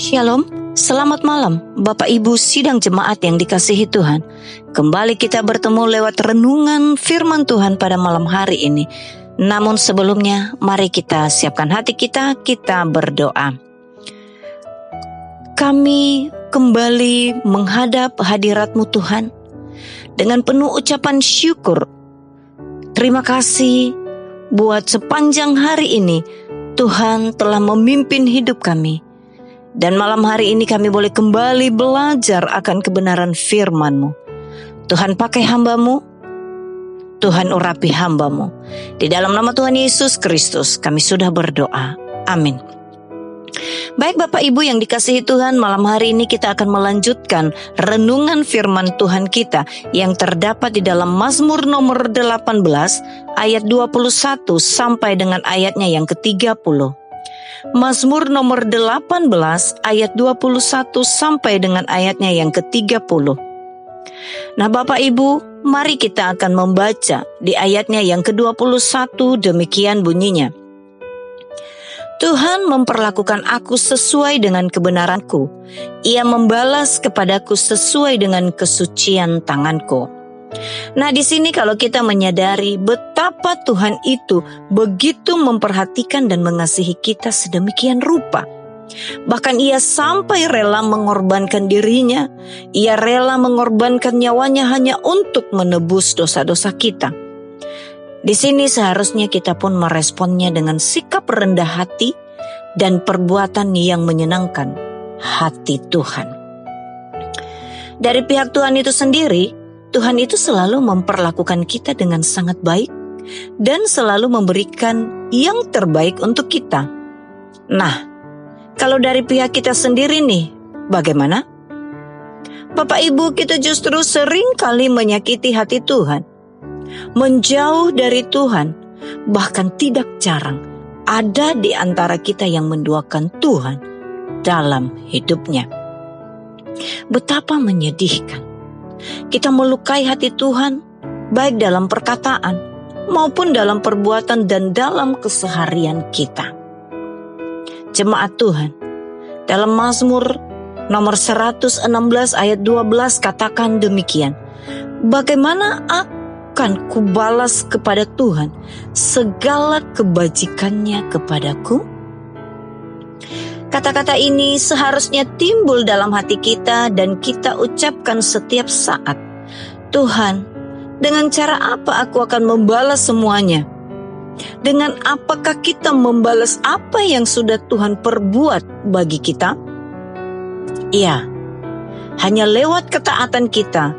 Shalom, selamat malam Bapak Ibu sidang jemaat yang dikasihi Tuhan. Kembali kita bertemu lewat renungan firman Tuhan pada malam hari ini. Namun sebelumnya mari kita siapkan hati kita berdoa. Kami kembali menghadap hadirat-Mu Tuhan dengan penuh ucapan syukur. Terima kasih buat sepanjang hari ini Tuhan telah memimpin hidup kami. Dan malam hari ini kami boleh kembali belajar akan kebenaran firman-Mu. Tuhan pakai hamba-Mu, Tuhan urapi hamba-Mu. Di dalam nama Tuhan Yesus Kristus kami sudah berdoa. Amin. Baik Bapak Ibu yang dikasihi Tuhan, malam hari ini kita akan melanjutkan renungan firman Tuhan kita yang terdapat di dalam Mazmur nomor 18 ayat 21 sampai dengan ayatnya yang ke-30. Mazmur nomor 18 ayat 21 sampai dengan ayatnya yang ke-30. Nah Bapak Ibu, mari kita akan membaca di ayatnya yang ke-21, demikian bunyinya. Tuhan memperlakukan aku sesuai dengan kebenaranku. Ia membalas kepadaku sesuai dengan kesucian tanganku. Nah di sini kalau kita menyadari betapa Tuhan itu begitu memperhatikan dan mengasihi kita sedemikian rupa. Bahkan ia sampai rela mengorbankan dirinya. Ia rela mengorbankan nyawanya hanya untuk menebus dosa-dosa kita. Di sini seharusnya kita pun meresponnya dengan sikap rendah hati dan perbuatan yang menyenangkan hati Tuhan. Dari pihak Tuhan itu sendiri, Tuhan itu selalu memperlakukan kita dengan sangat baik dan selalu memberikan yang terbaik untuk kita. Nah, kalau dari pihak kita sendiri nih, bagaimana? Bapak Ibu, kita justru sering kali menyakiti hati Tuhan, menjauh dari Tuhan, bahkan tidak jarang ada di antara kita yang menduakan Tuhan dalam hidupnya. Betapa menyedihkan. Kita melukai hati Tuhan, baik dalam perkataan maupun dalam perbuatan dan dalam keseharian kita. Jemaat Tuhan, dalam Mazmur nomor 116 ayat 12 katakan demikian. Bagaimana akan kubalas kepada Tuhan segala kebajikannya kepadaku? Kata-kata ini seharusnya timbul dalam hati kita dan kita ucapkan setiap saat. Tuhan, dengan cara apa aku akan membalas semuanya? Dengan apakah kita membalas apa yang sudah Tuhan perbuat bagi kita? Iya, hanya lewat ketaatan kita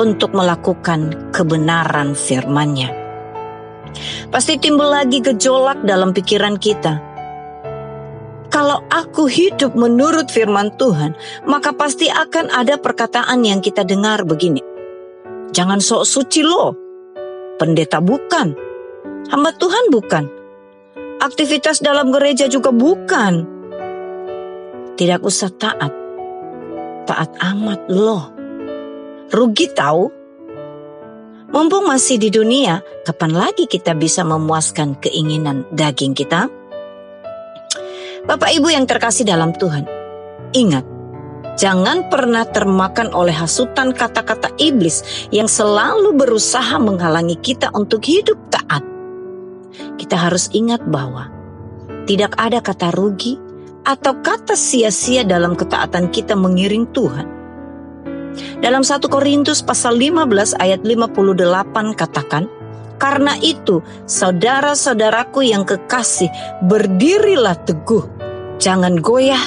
untuk melakukan kebenaran firman-Nya. Pasti timbul lagi gejolak dalam pikiran kita. Kalau aku hidup menurut firman Tuhan, maka pasti akan ada perkataan yang kita dengar begini. Jangan sok suci loh, pendeta bukan, hamba Tuhan bukan, aktivitas dalam gereja juga bukan. Tidak usah taat amat loh. Rugi tahu. Mumpung masih di dunia, kapan lagi kita bisa memuaskan keinginan daging kita? Bapak Ibu yang terkasih dalam Tuhan, ingat, jangan pernah termakan oleh hasutan kata-kata iblis yang selalu berusaha menghalangi kita untuk hidup taat. Kita harus ingat bahwa tidak ada kata rugi atau kata sia-sia dalam ketaatan kita mengiring Tuhan. Dalam 1 Korintus pasal 15 ayat 58 katakan, karena itu, saudara-saudaraku yang kekasih, berdirilah teguh, jangan goyah,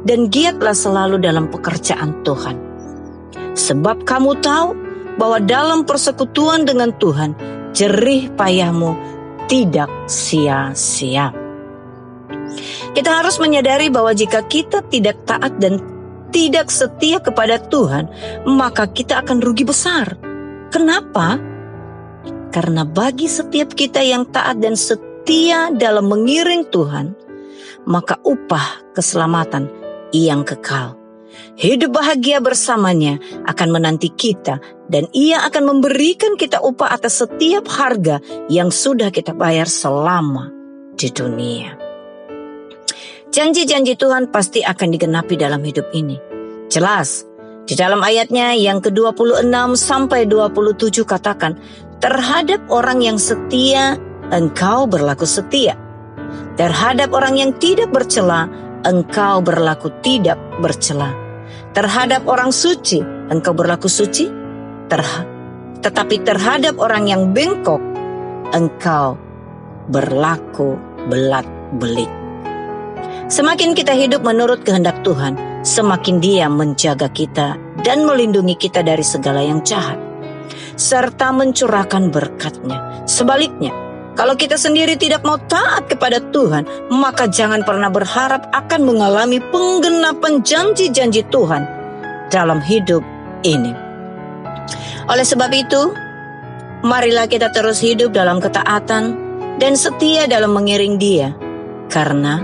dan giatlah selalu dalam pekerjaan Tuhan. Sebab kamu tahu bahwa dalam persekutuan dengan Tuhan, jerih payahmu tidak sia-sia. Kita harus menyadari bahwa jika kita tidak taat dan tidak setia kepada Tuhan, maka kita akan rugi besar. Kenapa? Karena bagi setiap kita yang taat dan setia dalam mengiring Tuhan, maka upah keselamatan yang kekal. Hidup bahagia bersamanya akan menanti kita dan Ia akan memberikan kita upah atas setiap harga yang sudah kita bayar selama di dunia. Janji-janji Tuhan pasti akan digenapi dalam hidup ini. Jelas, di dalam ayatnya yang ke-26 sampai 27 katakan, terhadap orang yang setia, engkau berlaku setia. Terhadap orang yang tidak bercela, engkau berlaku tidak bercela. Terhadap orang suci, engkau berlaku suci. Tetapi terhadap orang yang bengkok, engkau berlaku belat-belit. Semakin kita hidup menurut kehendak Tuhan, semakin Dia menjaga kita dan melindungi kita dari segala yang jahat, serta mencurahkan berkat-Nya. Sebaliknya, kalau kita sendiri tidak mau taat kepada Tuhan, maka jangan pernah berharap akan mengalami penggenapan janji-janji Tuhan dalam hidup ini. Oleh sebab itu, marilah kita terus hidup dalam ketaatan dan setia dalam mengiring Dia, karena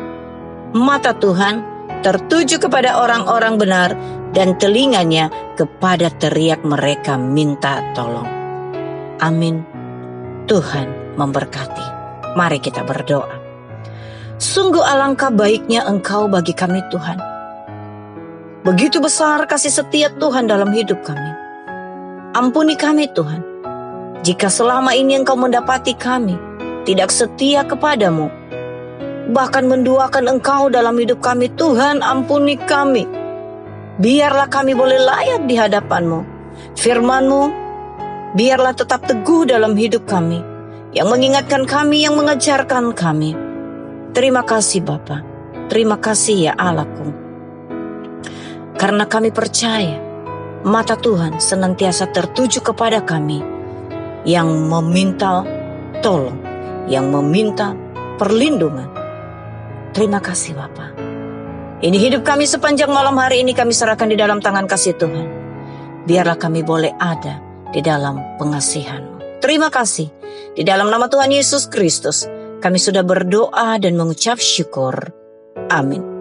mata Tuhan tertuju kepada orang-orang benar dan telinganya kepada teriak mereka minta tolong. Amin. Tuhan memberkati. Mari kita berdoa. Sungguh alangkah baiknya Engkau bagi kami Tuhan. Begitu besar kasih setia Tuhan dalam hidup kami. Ampuni kami Tuhan, jika selama ini Engkau mendapati kami tidak setia kepadamu, bahkan menduakan Engkau dalam hidup kami. Tuhan, ampuni kami. Biarlah kami boleh layak di hadapan-Mu. Firman-Mu, biarlah tetap teguh dalam hidup kami, yang mengingatkan kami, yang mengajarkan kami. Terima kasih Bapa. Terima kasih ya Allahku. Karena kami percaya, mata Tuhan senantiasa tertuju kepada kami, yang meminta tolong, yang meminta perlindungan. Terima kasih Bapa. Ini hidup kami sepanjang malam hari ini kami serahkan di dalam tangan kasih Tuhan. Biarlah kami boleh ada di dalam pengasihan-Mu. Terima kasih. Di dalam nama Tuhan Yesus Kristus, kami sudah berdoa dan mengucap syukur. Amin.